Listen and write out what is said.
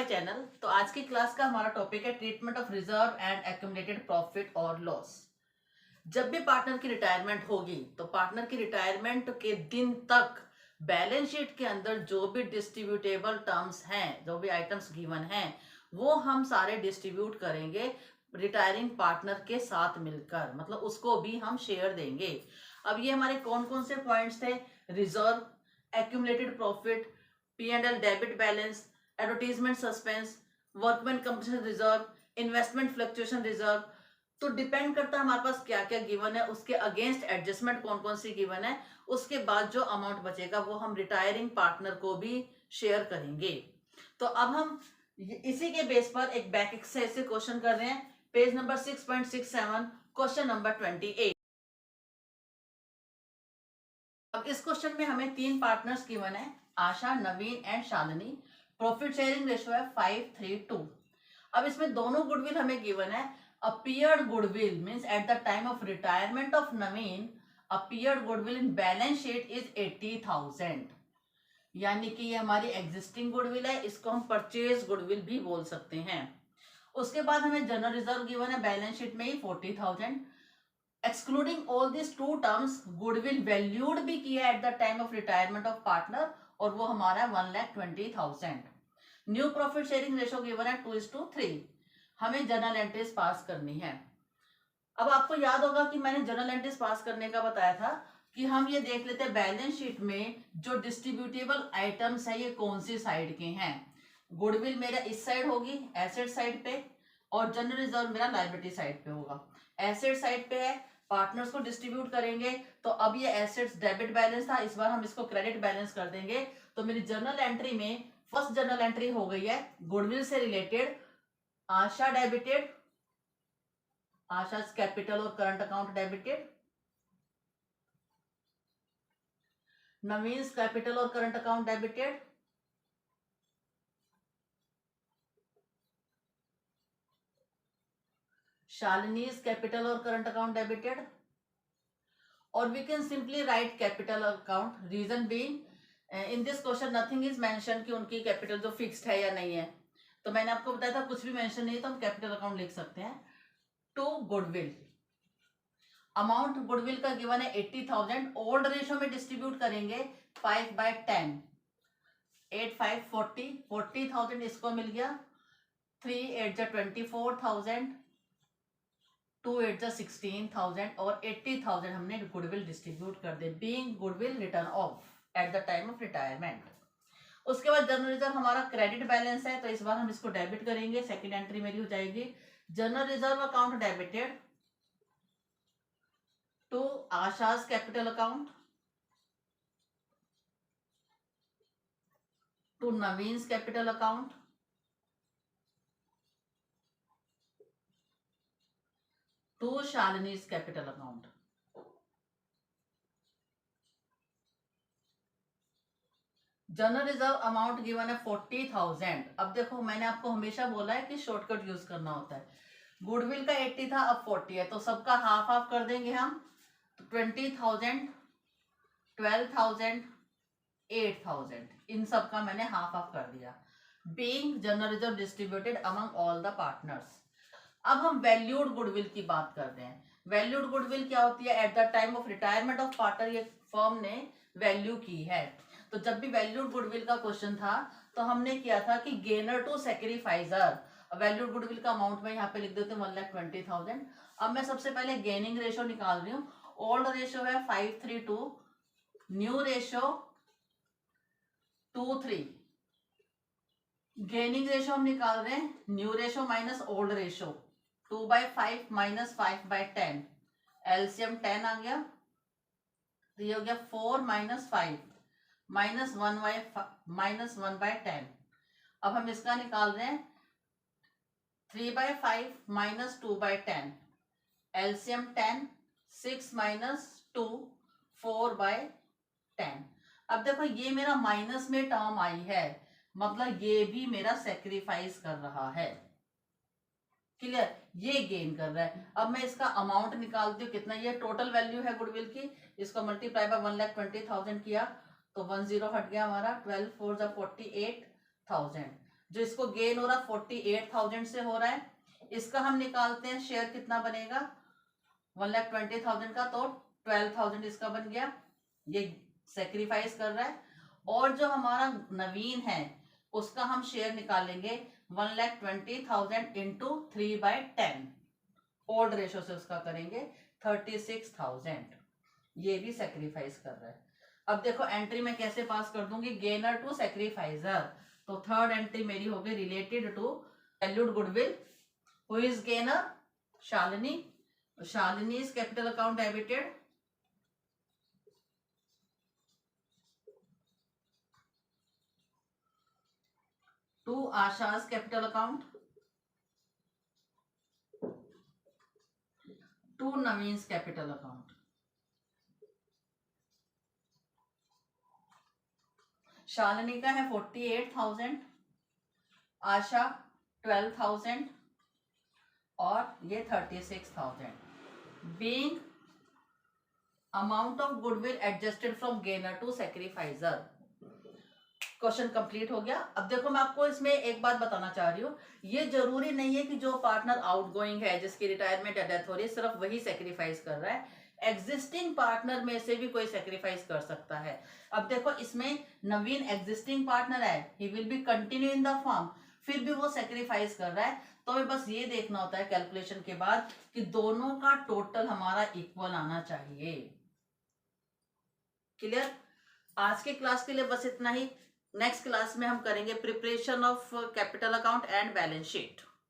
Channel. तो आज की क्लास का हमारा टॉपिक है treatment of reserve and accumulated profit और लॉस। जब भी पार्टनर की रिटायरमेंट होगी तो पार्टनर की रिटायरमेंट के दिन तक बैलेंस शीट के अंदर जो भी डिस्ट्रीब्यूटेबल टर्म्स हैं, जो भी आइटम्स गिवन हैं, वो हम सारे डिस्ट्रीब्यूट करेंगे रिटायरिंग पार्टनर के साथ मिलकर, मतलब उसको भी हम शेयर देंगे। अब ये हमारे कौन कौन से पॉइंट्स थे? Reserve, accumulated profit, P and L debit balance, advertisement suspense, workman compensation reserve, investment fluctuation reserve. तो डिपेंड करता है हमारे पास क्या क्या गिवन है, उसके अगेंस्ट एडजस्टमेंट कौन कौन सी गिवन है, उसके बाद जो अमाउंट बचेगा वो हम रिटायरिंग पार्टनर को भी शेयर करेंगे। तो अब हम इसी के बेस पर एक बैक एक्सरसाइज से क्वेश्चन कर रहे हैं। Page number 6.67, question number 28। अब इस क्वेश्चन में हमें 3 पार्टनर्स गिवन है, Asha, Naveen and Shalini. Profit sharing ratio है 5:3:2। अब इसमें दोनों गुडविल हमें गिवन है। Appeared goodwill means at the time of retirement of Naveen, appeared goodwill in balance sheet is 80,000, यानी कि ये हमारी एग्जिस्टिंग गुडविल है, इसको हम परचेज गुडविल भी बोल सकते हैं। उसके बाद हमें जनरल रिजर्व गिवन है बैलेंस शीट में ही 40,000। Excluding all this two terms, goodwill valued भी किया at the time of retirement of partner, और वो हमारा 1,20,000। New profit sharing ratio given है 2:3। हमें जर्नल एंट्रीज पास करनी है। अब आपको याद होगा कि मैंने जर्नल एंट्रीज पास करने का बताया था कि हम ये देख लेते हैं बैलेंस शीट में जो डिस्ट्रीब्यूटेबल आइटम्स है ये कौन सी साइड के हैं। गुडविल मेरा इस साइड होगी, एसेट साइड पे, और जनरल रिजर्व मेरा लायबिलिटी साइड पे होगा। एसेट साइड पे है, पार्टनर्स को डिस्ट्रीब्यूट करेंगे, तो अब ये एसेट्स डेबिट बैलेंस था, इस बार हम इसको क्रेडिट बैलेंस कर देंगे। तो मेरी जर्नल एंट्री में फर्स्ट जर्नल एंट्री हो गई है गुडविल से related, Asha debited, Asha capital और current account debited, Naveen capital और current account debited, Shalini's capital और करंट अकाउंट डेबिटेड, और we can simply write capital account. Reason being in this question nothing is mention कि उनकी कैपिटल जो फिक्स्ड है या नहीं है, तो मैंने आपको बताया था कुछ भी मेंशन नहीं है तो हम कैपिटल अकाउंट लिख सकते हैं। टू गुडविल, अमाउंट गुडविल का गिवन है 80,000, ओल्ड रेशियो में डिस्ट्रीब्यूट करेंगे 5/10, 8 5 40, 40,000 इसको मिल गया, 3 8 24,000, 2 8 16,000, और 80,000 हमने गुडविल डिस्ट्रीब्यूट कर दे, being goodwill written off at the time of retirement. उसके बाद जनरल रिजर्व हमारा क्रेडिट बैलेंस है, तो इस बार हम इसको डेबिट करेंगे। सेकंड एंट्री मेरी हो जाएगी general reserve account debited to Asha's capital account, to Naveen's capital account, to Shalini's capital account. General reserve amount given है 40,000। अब देखो मैंने आपको हमेशा बोला है कि शॉर्टकट यूज करना होता है। गुडविल का 80 था, अब 40 है, तो सबका हाफ हाफ कर देंगे हम। तो 20,000, 12,000, 8,000, इन सब का मैंने हाफ हाफ कर दिया, being general reserve distributed among all the partners. अब हम वैल्यूड गुडविल की बात करते हैं। वैल्यूड गुडविल क्या होती है? Eight the time of retirement of partner ये फर्म ने वैल्यू की है। तो जब भी वैल्यूड गुडविल का क्वेश्चन था तो हमने किया था कि gainer to sacrificer, valued goodwill का अमाउंट में यहाँ पे लिख देते हैं 1,20,000। अब मैं सबसे पहले गेनिंग रेशियो निकाल रही हूँ। ओल्ड रेशियो है 5:3:2, न्यू रेशियो 2:3। गेनिंग रेशियो हम निकाल रहे हैं new ratio minus old ratio, 2/5 minus 5/10, LCM 10 आ गया, तो ये हो गया 4 माइनस 5 माइनस 1/10। अब हम इसका निकाल रहे हैं 3/5 माइनस 2/10, एलसीएम 10, 6 माइनस 2, 4/10। अब देखो ये मेरा माइनस में टर्म आई है, मतलब ये भी मेरा सेक्रीफाइस कर रहा है। क्लियर? ये गेन कर रहा है। अब मैं इसका अमाउंट निकालती हूँ कितना, ये टोटल वैल्यू है गुडविल की, इसको मल्टीप्लाई बाय 1,20,000 किया तो 10 हट गया हमारा, 12 4 48,000। जो इसको गेन हो रहा 48,000 से हो रहा है, इसका हम निकालते हैं शेयर कितना बनेगा 1,20,000 का, तो 12,000 इसका बन गया, ये सेक्रीफाइस कर रहा है। और जो हमारा नवीन है उसका हम शेयर निकालेंगे 1,20,000 इंटू 3/10, ओल्ड रेशो से उसका करेंगे 36,000, ये भी सेक्रीफाइस कर रहा है। अब देखो एंट्री में कैसे पास कर दूंगी, गेनर टू सेक्रीफाइजर, तो थर्ड एंट्री मेरी होगी related to valued goodwill. Who is gainer, Shalini, Shalini is capital account debited, to Asha's capital account, to Naveen's capital account. Shalini का है 48,000, आशा 12,000 और ये 36,000। Being amount of goodwill adjusted from gainer to sacrificer. Question complete हो गया। अब देखो मैं आपको इसमें एक बात बताना चाह रही हूँ, ये जरूरी नहीं है कि जो पार्टनर आउटगोइंग है, जिसकी रिटायरमेंट या डेथ हो रही है, सिर्फ वही सेक्रीफाइस कर रहा है, एग्जिस्टिंग पार्टनर में से भी कोई सेक्रीफाइस कर सकता है। अब देखो इसमें नवीन एग्जिस्टिंग पार्टनर है, he will be continue in the firm, फिर भी वो सेक्रीफाइस कर रहा है, तो हमें बस ये देखना होता है कैलकुलेशन के बाद कि दोनों का टोटल हमारा इक्वल आना चाहिए। क्लियर? आज के क्लास के लिए बस इतना ही। नेक्स्ट क्लास में हम करेंगे preparation of capital account and balance sheet.